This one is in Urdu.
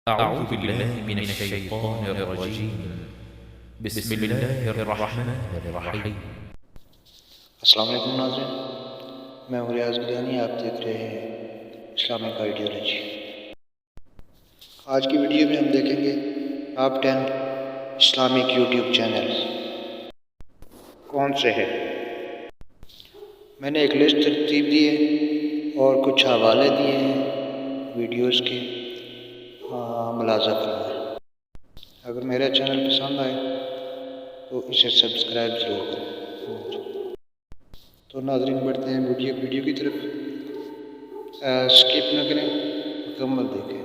أعوذ بالله من الشيطان الرجيم. بسم الله الرحمن الرحیم. السلام علیکم ناظرین، میں ہوں ریاض گلیانی. آپ دیکھ رہے ہیں اسلامک آئیڈیالوجی. آج کی ویڈیو میں ہم دیکھیں گے ٹاپ 10 اسلامک یوٹیوب چینل کون سے ہیں. میں نے ایک لسٹ ترتیب دی ہے اور کچھ حوالے دیے ہیں ویڈیوز کے، ملاحظہ فرمائیں. اگر میرا چینل پسند آئے تو اسے سبسکرائب ضرور کریں. تو ناظرین بڑھتے ہیں ویڈیو کی طرف. اسکپ نہ کریں، مکمل دیکھیں.